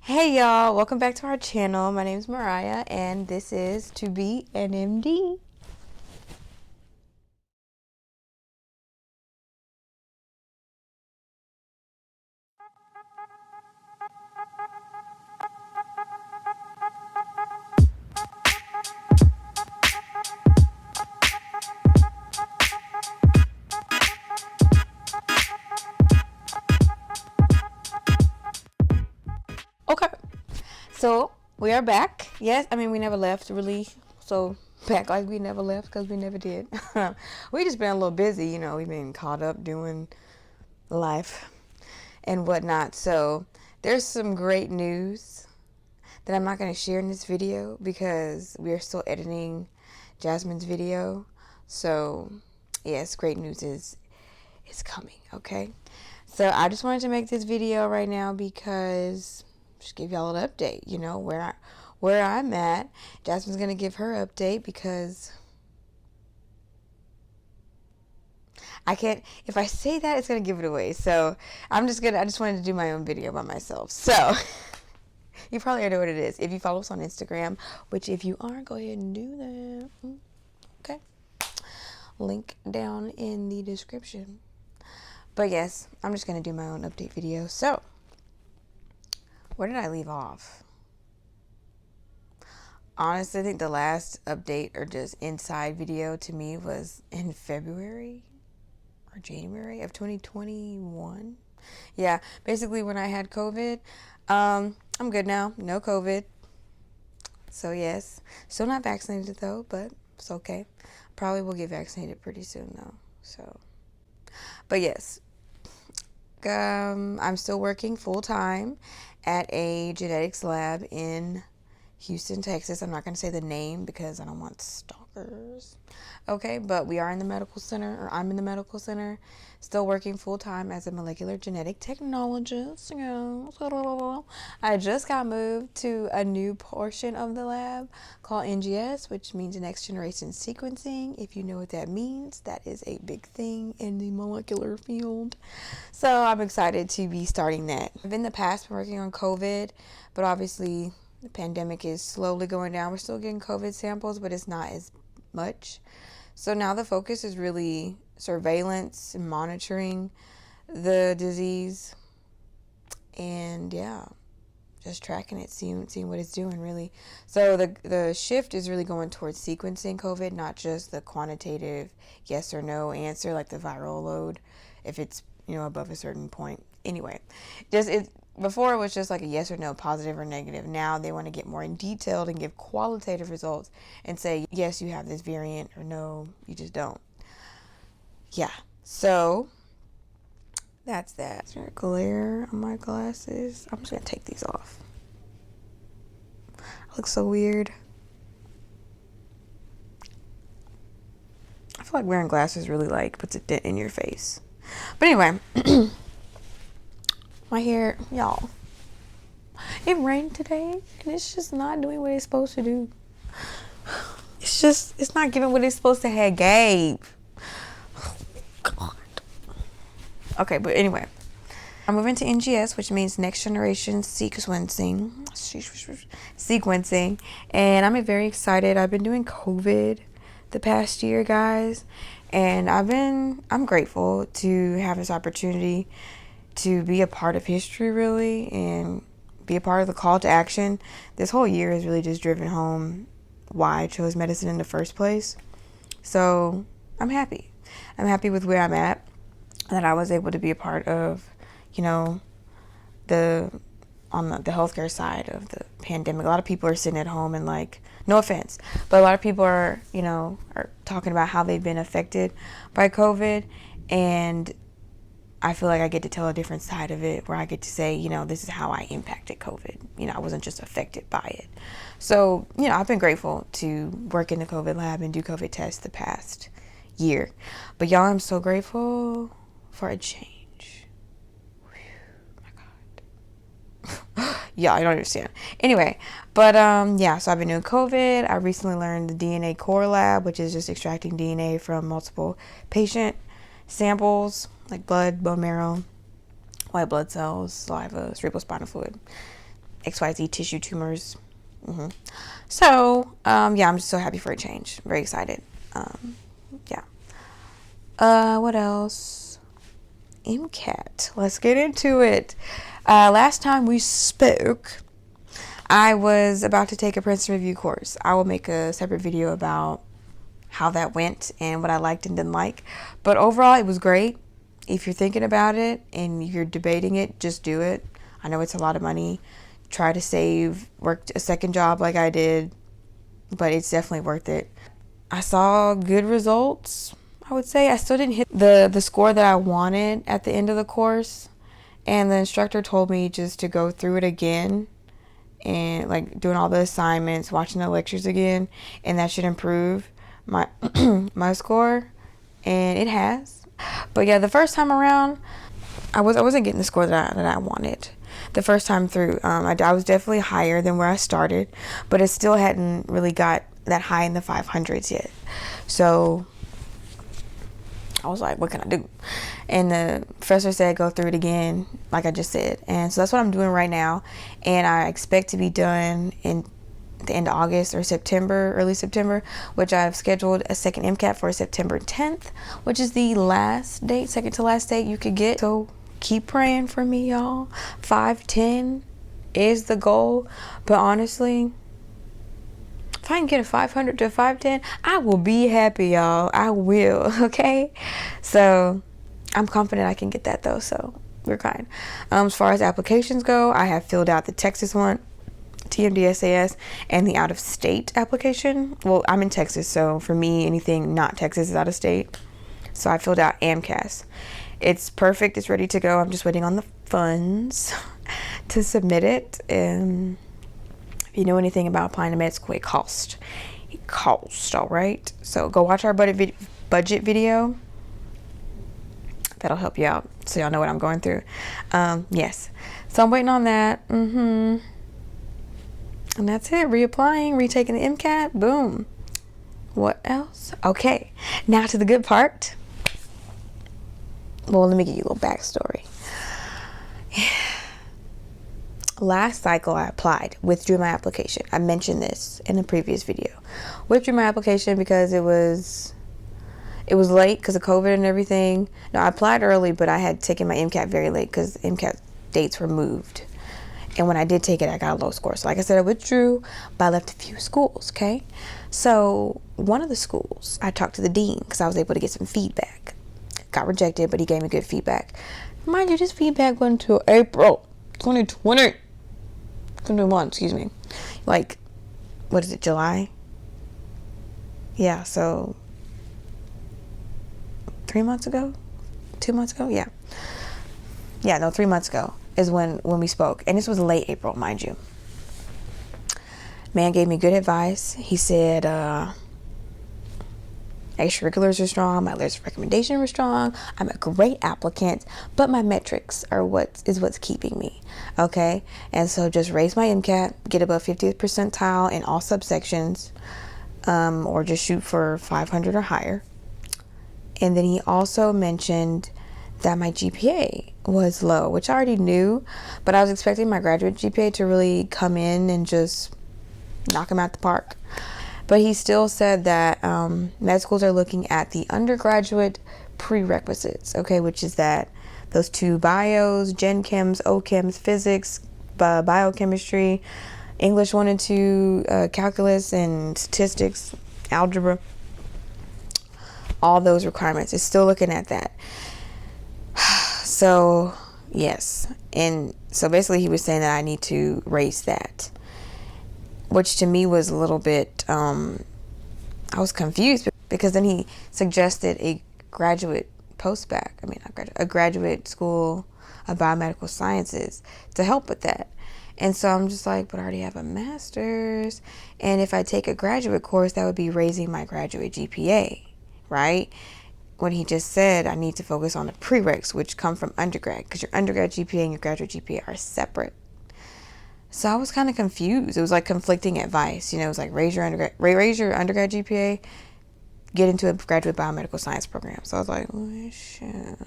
Hey y'all, welcome back to our channel. My name is Mariah and this is To Be an MD. Okay, so we are back. Yes, I mean we never left really, so back like we never left because we never did. We just been a little busy, we've been caught up doing life and whatnot. So there's some great news that I'm not going to share in this video because we are still editing Jasmine's video. So yes, great news is coming. Okay, so I just wanted to make this video right now because just give y'all an update, where I'm at. Jasmine's gonna give her update because I can't, if I say that, it's gonna give it away. So I just wanted to do my own video by myself. So you probably already know what it is if you follow us on Instagram, which if you are, go ahead and do that. Okay, link down in the description. But yes, I'm just gonna do my own update video. So where did I leave off? Honestly, I think the last update or just inside video to me was in February or January of 2021. Yeah, basically when I had COVID. I'm good now, no COVID. So yes, still not vaccinated though, but it's okay. Probably will get vaccinated pretty soon though. So, but yes, I'm still working full time at a genetics lab in Houston, Texas. I'm not going to say the name because I don't want stalkers. Okay, but we are in the medical center, or I'm in the medical center, still working full time as a molecular genetic technologist. I just got moved to a new portion of the lab called NGS, which means next generation sequencing. If you know what that means, that is a big thing in the molecular field. So I'm excited to be starting that. I've in the past been working on COVID, but obviously the pandemic is slowly going down. We're still getting COVID samples, but it's not as much. So now the focus is really surveillance and monitoring the disease. And yeah, just tracking it, seeing what it's doing really. So the shift is really going towards sequencing COVID, not just the quantitative yes or no answer like the viral load if it's above a certain point. Anyway, before it was just like a yes or no, positive or negative. Now they want to get more in detailed and give qualitative results and say, yes, you have this variant, or no, you just don't. Yeah, so that's that. Is there a glare on my glasses? I'm just going to take these off. I look so weird. I feel like wearing glasses really puts a dent in your face. But anyway, my hair, y'all. It rained today, and it's just not doing what it's supposed to do. It's not giving what it's supposed to have gave. Oh, God. Okay, but anyway. I'm moving to NGS, which means next generation sequencing. And I'm very excited. I've been doing COVID the past year, guys. And I'm grateful to have this opportunity to be a part of history, really, and be a part of the call to action. This whole year has really just driven home why I chose medicine in the first place. So I'm happy. I'm happy with where I'm at, that I was able to be a part of, the healthcare side of the pandemic. A lot of people are sitting at home and no offense, but a lot of people are talking about how they've been affected by COVID, and I feel like I get to tell a different side of it where I get to say, this is how I impacted COVID. I wasn't just affected by it. So, I've been grateful to work in the COVID lab and do COVID tests the past year. But y'all, I'm so grateful for a change. Whew, my God. Yeah, I don't understand. Anyway, but yeah, so I've been doing COVID. I recently learned the DNA core lab, which is just extracting DNA from multiple patient samples like blood, bone marrow, white blood cells, saliva, cerebrospinal fluid. XYZ tissue tumors. So, yeah, I'm just so happy for a change. Very excited. Yeah. What else? MCAT. Let's get into it. Last time we spoke, I was about to take a Princeton review course. I will make a separate video about how that went and what I liked and didn't like. But overall, it was great. If you're thinking about it and you're debating it, just do it. I know it's a lot of money. Try to save, work a second job like I did, but it's definitely worth it. I saw good results, I would say. I still didn't hit the score that I wanted at the end of the course, and the instructor told me just to go through it again and like doing all the assignments, watching the lectures again, and that should improve my my score, and it has. But yeah, the first time around, I wasn't getting the score that I wanted. The first time through, I was definitely higher than where I started, but it still hadn't really got that high in the 500s yet. So I was like, what can I do? And the professor said, go through it again, like I just said. And so that's what I'm doing right now. And I expect to be done in the end of August or September, early September, which I've scheduled a second MCAT for September 10th, which is the last date, second to last date you could get. So keep praying for me, y'all. 510 is the goal. But honestly, if I can get a 500 to 510, I will be happy, y'all. I will, okay? So I'm confident I can get that, though, so we're fine. As far as applications go, I have filled out the Texas one, TMDSAS, and the out-of-state application. Well, I'm in Texas, so for me, anything not Texas is out of state. So I filled out AMCAS. It's perfect. It's ready to go. I'm just waiting on the funds to submit it. And if you know anything about applying to med school, it costs. It costs, all right? So go watch our budget video. That'll help you out so y'all know what I'm going through. Yes. So I'm waiting on that. And that's it. Reapplying, retaking the MCAT. Boom. What else? Okay. Now to the good part. Well, let me give you a little backstory. Last cycle I applied, withdrew my application. I mentioned this in a previous video. Withdrew my application because it was late because of COVID and everything. No, I applied early, but I had taken my MCAT very late because MCAT dates were moved. And when I did take it, I got a low score. So like I said, I withdrew, but I left a few schools, okay? So one of the schools, I talked to the dean because I was able to get some feedback. Got rejected, but he gave me good feedback. Mind you, this feedback went until April 2021, excuse me. Like, what is it, July? Yeah, so 3 months ago? 2 months ago? Yeah. Yeah, no, 3 months ago is when we spoke. And this was late April, mind you. Man gave me good advice. He said, extracurriculars are strong, my letters of recommendation were strong, I'm a great applicant, but my metrics are what's keeping me, okay? And so just raise my MCAT, get above 50th percentile in all subsections, or just shoot for 500 or higher. And then he also mentioned that my GPA was low, which I already knew, but I was expecting my graduate GPA to really come in and just knock him out the park. But he still said that med schools are looking at the undergraduate prerequisites, okay, which is that those two bios, gen chems, OChems, physics, biochemistry, English 1 and 2, calculus and statistics, algebra, all those requirements. It's still looking at that. So, yes. And so basically he was saying that I need to raise that, which to me was a little bit, I was confused because then he suggested a graduate post-bac, a graduate school of biomedical sciences to help with that. And so I'm just like, but I already have a master's. And if I take a graduate course, that would be raising my graduate GPA, right? When he just said I need to focus on the prereqs, which come from undergrad, because your undergrad GPA and your graduate GPA are separate. So I was kind of confused. It was like conflicting advice. You know, it was like raise your undergrad GPA, get into a graduate biomedical science program. So I was like, oh, shit.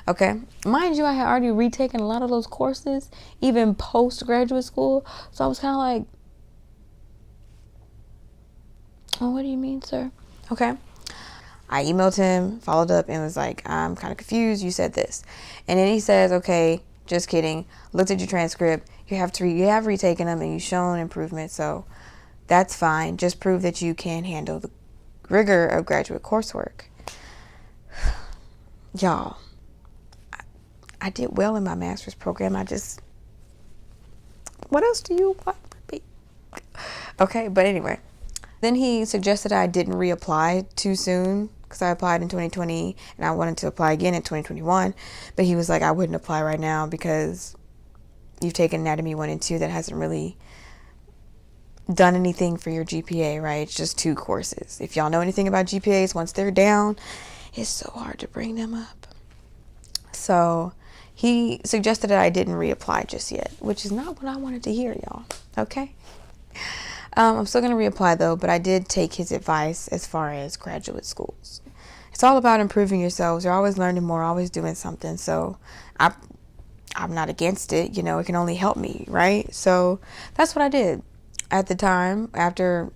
Okay. Mind you, I had already retaken a lot of those courses, even post-graduate school. So I was kind of like, oh, what do you mean, sir? Okay. I emailed him, followed up, and was like, I'm kind of confused. You said this. And then he says, okay, just kidding. Looked at your transcript. You have retaken them and you've shown improvement. So that's fine. Just prove that you can handle the rigor of graduate coursework. Y'all, I did well in my master's program. What else do you want from me? Okay, but anyway. Then he suggested I didn't reapply too soon because I applied in 2020 and I wanted to apply again in 2021. But he was like, I wouldn't apply right now because you've taken Anatomy 1 and 2 that hasn't really done anything for your GPA, right? It's just 2 courses. If y'all know anything about GPAs, once they're down, it's so hard to bring them up. So he suggested that I didn't reapply just yet, which is not what I wanted to hear, y'all. Okay? I'm still going to reapply though, but I did take his advice as far as graduate schools. It's all about improving yourselves. You're always learning more, always doing something. So I'm not against it. You know, it can only help me, right? So that's what I did. At the time, after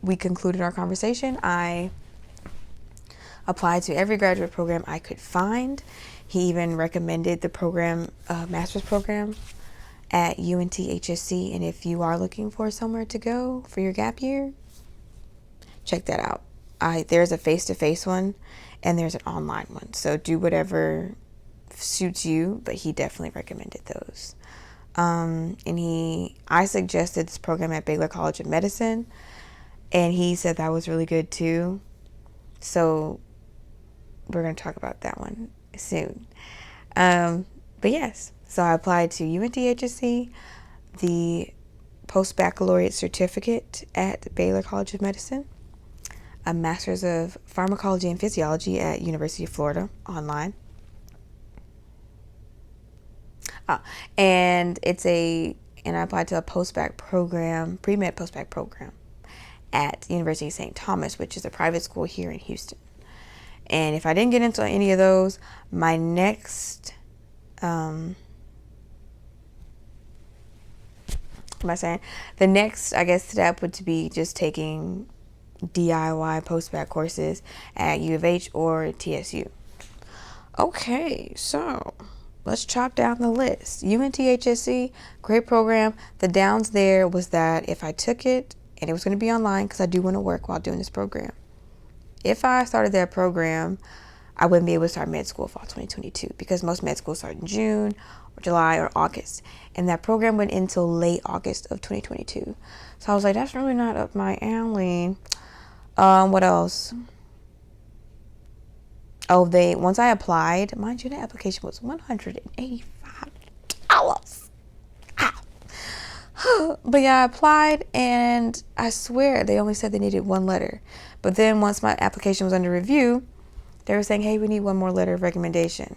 we concluded our conversation, I applied to every graduate program I could find. He even recommended the program, master's program at UNT-HSC. And if you are looking for somewhere to go for your gap year, check that out. There's a face-to-face one and there's an online one. So do whatever suits you, but he definitely recommended those. I suggested this program at Baylor College of Medicine, and he said that was really good too. So we're going to talk about that one soon. But yes, so I applied to UNT-HSC, the Post-Baccalaureate certificate at Baylor College of Medicine, a Master's of Pharmacology and Physiology at University of Florida online. And I applied to a post-bac program, pre-med post-bac program at University of St. Thomas, which is a private school here in Houston. And if I didn't get into any of those, my next, the next, I guess, step would be just taking DIY post-bac courses at U of H or TSU. Okay, so let's chop down the list. UNT-HSC, great program. The downs there was that if I took it, and it was going to be online because I do want to work while doing this program. If I started that program, I wouldn't be able to start med school fall 2022 because most med schools start in June or July or August. And that program went until late August of 2022. So I was like, that's really not up my alley. What else? Oh, once I applied, mind you, the application was $185. But yeah, I applied and I swear they only said they needed 1 letter. But then once my application was under review, they were saying, hey, we need 1 more letter of recommendation.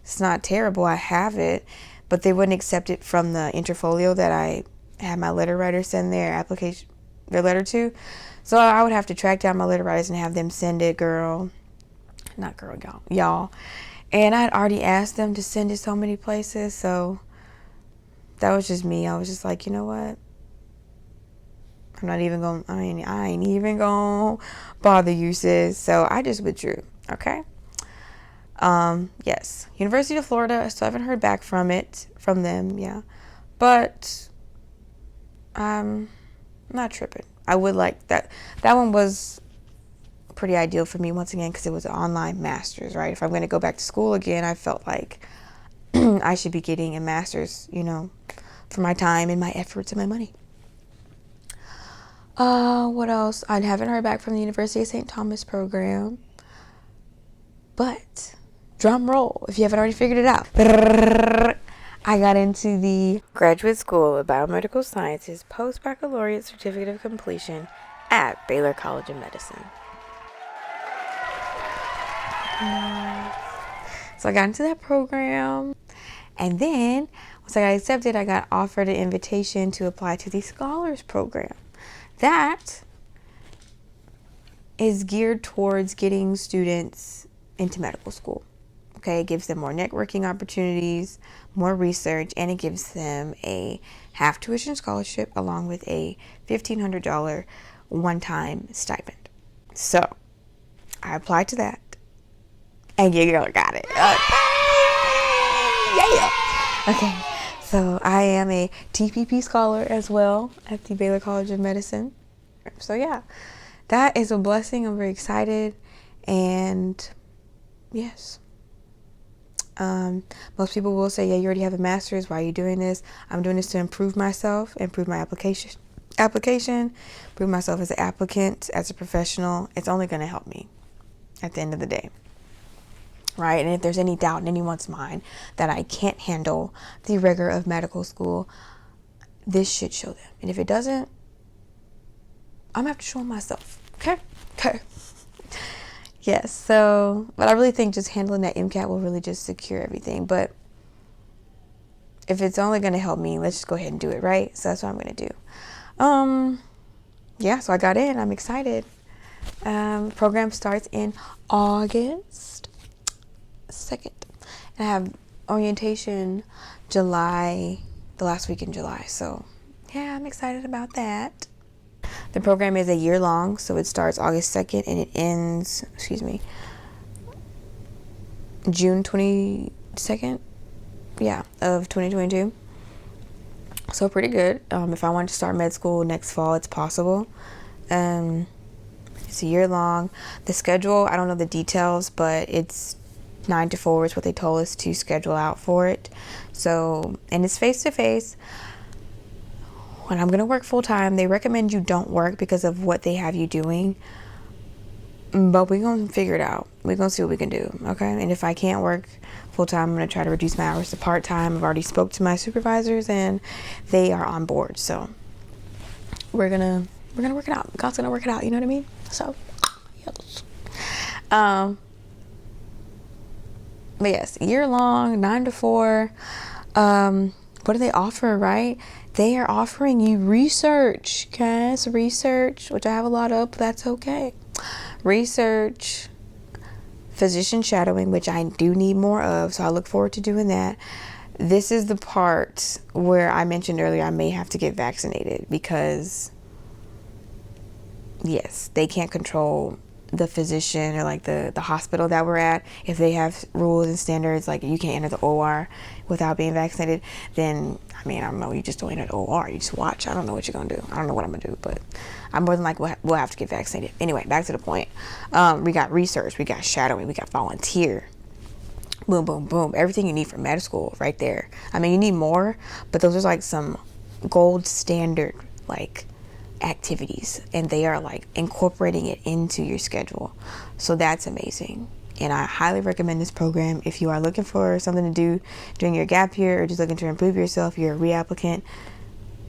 It's not terrible. I have it, but they wouldn't accept it from the interfolio that I had my letter writer send their letter to. So I would have to track down my letter writers and have them send it, y'all. And I'd already asked them to send it so many places, so that was just me. I was just like, you know what? I ain't even gonna bother you, sis. So I just withdrew. Okay. Yes. University of Florida. I still haven't heard back from them. Yeah. But I'm not tripping. I would like that. That one was pretty ideal for me once again because it was an online master's, right? If I'm going to go back to school again, I felt like I should be getting a master's, for my time and my efforts and my money. What else? I haven't heard back from the University of St. Thomas program. But, drum roll, if you haven't already figured it out. I got into the Graduate School of Biomedical Sciences Post-Baccalaureate Certificate of Completion at Baylor College of Medicine. So I got into that program. And then, once I got accepted, I got offered an invitation to apply to the Scholars Program. That is geared towards getting students into medical school. Okay, it gives them more networking opportunities, more research, and it gives them a half tuition scholarship along with a $1,500 one-time stipend. So I applied to that, and your girl got it. Yeah. Okay, so I am a TPP scholar as well at the Baylor College of Medicine. So yeah, that is a blessing. I'm very excited, and yes. Most people will say, yeah, you already have a master's. Why are you doing this? I'm doing this to improve myself, improve my application, improve myself as an applicant, as a professional. It's only going to help me at the end of the day. Right? And if there's any doubt in anyone's mind that I can't handle the rigor of medical school, this should show them. And if it doesn't, I'm going to have to show them myself. Okay? Yes, so, but I really think just handling that MCAT will really just secure everything. But if it's only going to help me, let's just go ahead and do it, right? So that's what I'm going to do. Yeah, so I got in. I'm excited. Program starts in August 2nd. And I have orientation the last week in July. So, yeah, I'm excited about that. The program is a year long, so it starts August 2nd and it ends, June 22nd, of 2022. So pretty good. If I want to start med school next fall, it's possible. It's a year long. The schedule, I don't know the details, but it's 9 to 4 is what they told us to schedule out for it. So, and it's face-to-face. When I'm going to work full-time, they recommend you don't work because of what they have you doing. But we're going to figure it out. We're going to see what we can do, okay? And if I can't work full-time, I'm going to try to reduce my hours to part-time. I've already spoke to my supervisors, and they are on board. So we're gonna work it out. God's going to work it out, you know what I mean? So, yes. But yes, year-long, 9 to 4. What do they offer, right? They are offering you research, guys. Research, which I have a lot of, but that's okay. Research, physician shadowing, which I do need more of, so I look forward to doing that. This is the part where I mentioned earlier I may have to get vaccinated because, yes, they can't control the physician or like the hospital that we're at. If they have rules and standards like you can't enter the OR without being vaccinated, then I don't know, you just don't enter the OR, you just watch. I don't know what you're gonna do. I don't know what I'm gonna do, but I'm more than likely we'll have to get vaccinated. Anyway, back to the point. We got research, we got shadowing, we got volunteer. Boom, boom, boom. Everything you need for med school right there. You need more, but those are like some gold standard like activities, and they are like incorporating it into your schedule. So that's amazing. And I highly recommend this program if you are looking for something to do during your gap year or just looking to improve yourself, you're a reapplicant.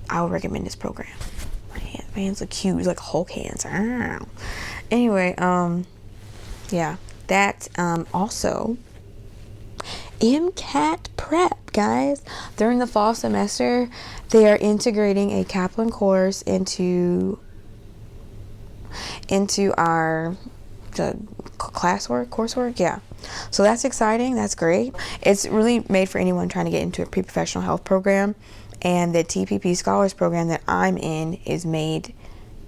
I would recommend this program. My hands look cute, like Hulk hands. Anyway, yeah, that also MCAT+App, guys. During the fall semester, they are integrating a Kaplan course into our coursework. Yeah, so that's exciting. That's great. It's really made for anyone trying to get into a pre-professional health program, and the TPP Scholars program that I'm in is made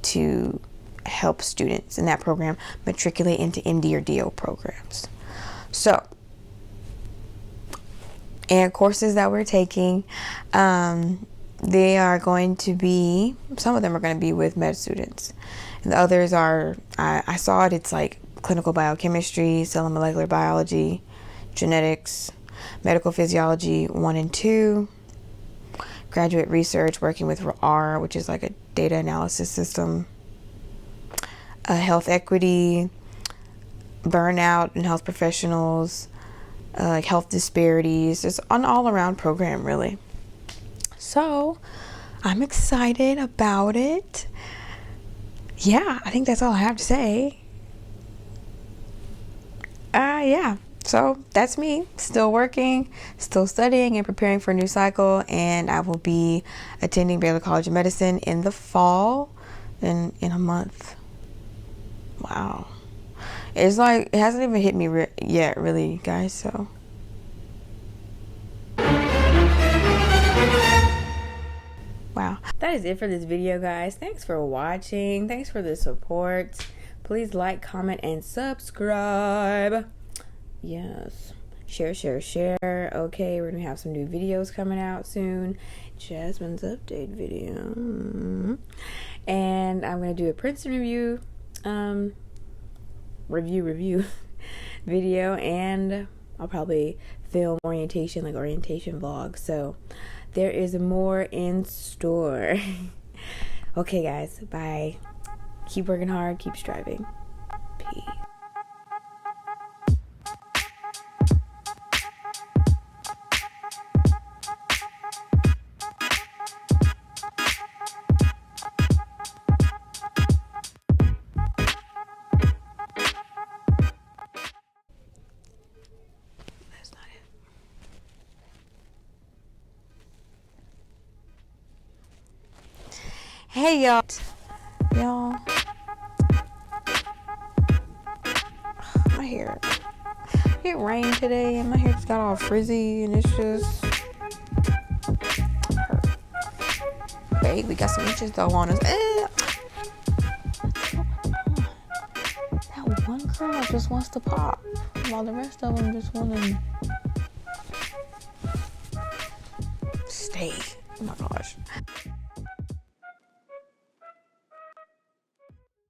to help students in that program matriculate into MD or DO programs. So, and courses that we're taking, they are going to be, some of them are going to be with med students, and the others are, I saw it, it's like clinical biochemistry, cell and molecular biology, genetics, medical physiology 1 and 2, graduate research working with R, which is like a data analysis system, health equity, burnout in health professionals, health disparities. It's an all-around program, really. So I'm excited about it. Yeah, I think that's all I have to say. Yeah, so that's me, still working, still studying and preparing for a new cycle, and I will be attending Baylor College of Medicine in the fall, in a month. Wow. It's like, it hasn't even hit me yet, really, guys, so. Wow. That is it for this video, guys. Thanks for watching. Thanks for the support. Please like, comment, and subscribe. Yes. Share, share, share. Okay, we're gonna have some new videos coming out soon. Jasmine's update video. And I'm gonna do a Princeton review. Review video, and I'll probably film orientation vlog. So there is more in store. Okay, guys, bye. Keep working hard, keep striving. Peace. Hey y'all, my hair, it rained today and my hair just got all frizzy and it's just hurt. We got some inches though on us. That one curl just wants to pop while the rest of them just want to stay.